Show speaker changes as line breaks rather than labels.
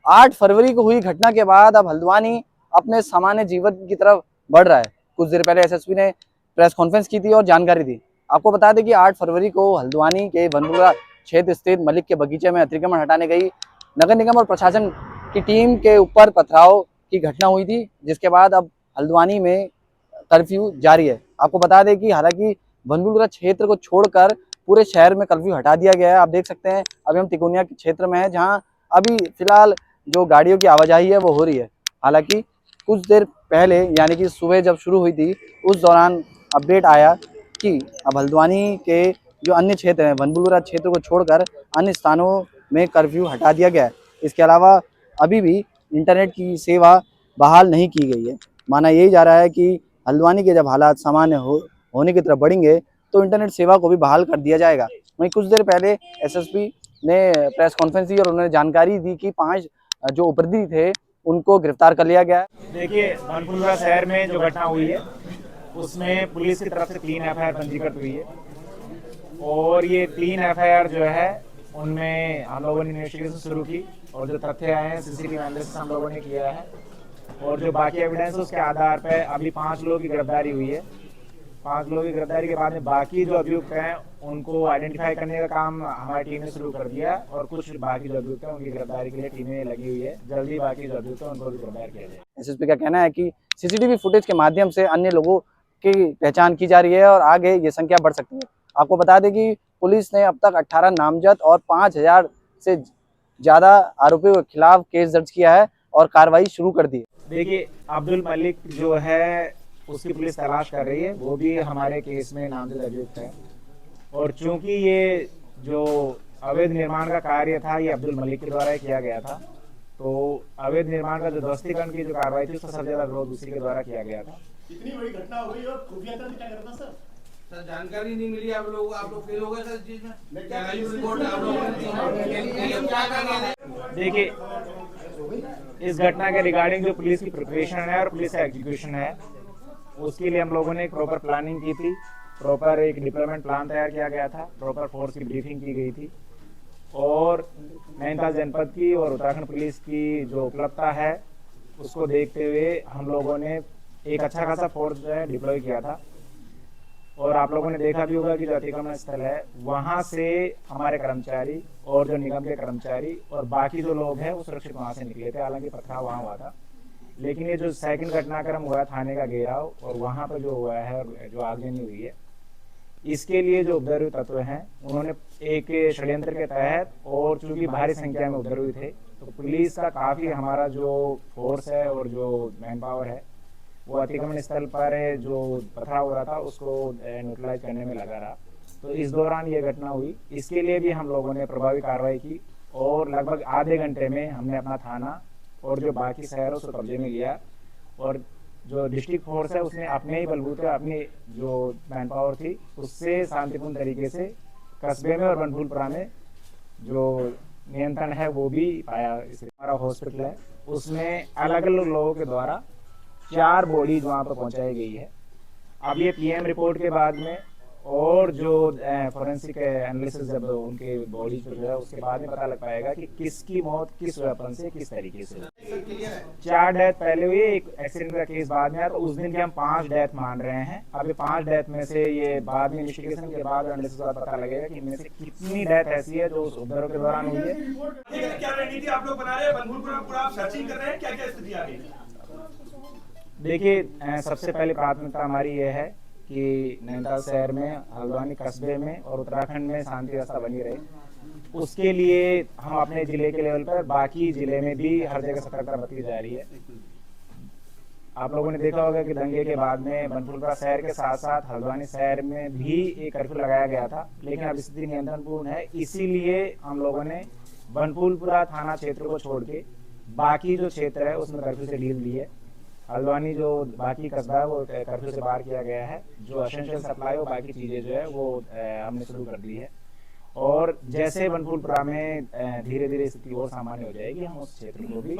8 फरवरी को हुई घटना के बाद अब हल्द्वानी अपने सामान्य जीवन की तरफ बढ़ रहा है। कुछ देर पहले एसएसपी ने प्रेस कॉन्फ्रेंस की थी और जानकारी दी। आपको बता दें कि 8 फरवरी को हल्द्वानी के बनपुरा क्षेत्र स्थित मलिक के बगीचे में अतिक्रमण हटाने गई नगर निगम और प्रशासन की टीम के ऊपर पथराव की घटना हुई थी, जिसके बाद अब हल्द्वानी में कर्फ्यू जारी है। आपको बता दें कि हालांकि बनपुरा क्षेत्र को छोड़कर पूरे शहर में कर्फ्यू हटा दिया गया है। आप देख सकते हैं अभी हम तिकोनिया के क्षेत्र में है, जहां अभी फिलहाल जो गाड़ियों की आवाजाही है वो हो रही है। हालांकि कुछ देर पहले यानी कि सुबह जब शुरू हुई थी उस दौरान अपडेट आया कि अब हल्द्वानी के जो अन्य क्षेत्र हैं बनपुरा क्षेत्र को छोड़कर अन्य स्थानों में कर्फ्यू हटा दिया गया है। इसके अलावा अभी भी इंटरनेट की सेवा बहाल नहीं की गई है। माना यही जा रहा है कि हल्द्वानी के जब हालात सामान्य होने की तरफ बढ़ेंगे तो इंटरनेट सेवा को भी बहाल कर दिया जाएगा। वहीं कुछ देर पहले एसएसपी ने प्रेस कॉन्फ्रेंस दी और उन्होंने जानकारी दी कि 5 जो उपद्रवी थे उनको गिरफ्तार कर लिया गया है।
देखिए, बनपुरा शहर में जो घटना हुई है उसमें पुलिस की तरफ से 3 एफआईआर पंजीकृत हुई है और ये 3 एफआईआर जो है उनमें हम लोगों ने इन्वेस्टिगेशन शुरू की और जो तथ्य आए हैं सीसीटीवी एनालिसिस हम लोगों ने किया है और जो बाकी एविडेंस है उसके आधार पर अभी 5 लोगों की गिरफ्तारी हुई है। 5 लोगों की गिरफ्तारी के बाद में बाकी जो अभियुक्त हैं उनको आइडेंटिफाई करने का काम हमारी टीम ने शुरू कर दिया और कुछ बाकी जो अभियुक्त हैं उनकी गिरफ्तारी के लिए टीमें लगी हुई है। जल्दी बाकी जो अभियुक्त हैं उनको भी गिरफ्तार किया जाए।
एसएसपी का कहना है कि सीसीटीवी फुटेज के माध्यम से अन्य लोगों की पहचान की जा रही है और आगे ये संख्या बढ़ सकती है। आपको बता दें कि पुलिस ने अब तक 18 नामजद और 5000 से ज्यादा आरोपियों के खिलाफ केस दर्ज किया है और कार्रवाई शुरू कर दी है।
देखिए, अब्दुल मलिक जो है उसकी पुलिस तलाश कर रही है, वो भी हमारे केस में नामजद अभियुक्त है और चूंकि ये जो अवैध निर्माण का कार्य था ये अब्दुल मलिक के द्वारा किया गया था, तो अवैध निर्माण का जो ध्वस्तीकरण की जो कार्रवाई थी उसका सबसे ज्यादा विरोध उसी के द्वारा किया गया था।
इतनी बड़ी घटना हो गई और खुफिया तंत्र क्या करता सर?
सर जानकारी नहीं मिली आप लोग फेल हो गए सर इस चीज में। क्या रिपोर्ट आप लोग
देखिए, इस घटना के रिगार्डिंग जो पुलिस की प्रिपरेशन है और पुलिस का एग्जीक्यूशन है उसके लिए हम लोगों ने एक प्रॉपर प्लानिंग की थी, प्रॉपर एक डिप्लॉयमेंट प्लान तैयार किया गया था, प्रॉपर फोर्स की ब्रीफिंग की गई थी और नैनीताल जनपद की और उत्तराखंड पुलिस की जो उपलब्धता है उसको देखते हुए हम लोगों ने एक अच्छा खासा फोर्स जो है डिप्लॉय किया था और आप लोगों ने देखा भी होगा कि जो अतिक्रमण स्थल है वहां से हमारे कर्मचारी और जो निगम के कर्मचारी और बाकी जो लोग हैं वो सुरक्षित वहां से निकले थे। हालांकि पथराव वहां हुआ था, लेकिन ये जो सेकंड घटनाक्रम हुआ थाने का घेराव और वहां पर जो हुआ है और जो आगजनी हुई है इसके लिए जो उपद्रवी तत्व हैं उन्होंने एक षड्यंत्र के तहत और चूंकि भारी संख्या में उपद्रवी थे तो पुलिस का काफी हमारा जो फोर्स है और जो मैन पावर है वो अतिक्रमण स्थल पर जो पथराव हो रहा था उसको न्यूट्रलाइज करने में लगा रहा। तो इस दौरान ये घटना हुई, इसके लिए भी हम लोगों ने प्रभावी कार्रवाई की और लगभग आधे घंटे में हमने अपना थाना और जो बाकी शहर उसको कब्जे में लिया और जो डिस्ट्रिक्ट फोर्स है उसने अपने ही बलबूते अपनी जो मैन पावर थी उससे शांतिपूर्ण तरीके से कस्बे में और बनपुरा में जो नियंत्रण है वो भी पाया। हमारा हॉस्पिटल है उसमें अलग अलग लोगों के द्वारा 4 बॉडीज वहां पर पहुंचाई गई है। अब ये पीएम रिपोर्ट के बाद में और जो फोरेंसिक एनालिसिस जब उनके बॉडी जो है उसके बाद में पता लग पाएगा कि किसकी मौत किस वेपन से किस तरीके से। 4 डेथ पहले हुई, एक एक्सीडेंट का केस बाद में आया, तो उस दिन के हम 5 डेथ मान रहे हैं। अभी 5 डेथ में से ये बाद में इन्वेस्टिगेशन के बाद एनालिसिस का पता लगेगा कि इनमें से कितनी डेथ ऐसी है जो उस उपद्रव के दौरान हुई है।
क्या रणनीति आप लोग बना रहे हैं? बनपुरा पूरा आप सर्चिंग कर रहे हैं, क्या क्या स्थिति आ रही है?
देखिए, सबसे पहले प्राथमिकता हमारी ये है कि नैनीताल शहर में, हल्द्वानी कस्बे में और उत्तराखंड में शांति व्यवस्था बनी रहे। उसके लिए हम अपने जिले के लेवल पर बाकी जिले में भी हर जगह सतर्कता बरती जा रही है। आप लोगों ने देखा होगा कि दंगे के बाद में बनपुरा शहर के साथ साथ हल्द्वानी शहर में भी एक कर्फ्यू लगाया गया था, लेकिन अब स्थिति नियंत्रणपूर्ण है। इसीलिए हम लोगों ने बनपुरा थाना क्षेत्र को छोड़ के बाकी जो क्षेत्र है उसमें कर्फ्यू से डील ली है। हल्द्वानी जो बाकी कस्बा है वो कर्फ्यू से बाहर किया गया है। जो एसेंशियल सप्लाई और बाकी चीजें जो है वो हमने शुरू कर दी है और जैसे बनपुरा में धीरे धीरे स्थिति और सामान्य हो जाएगी हम उस क्षेत्र को भी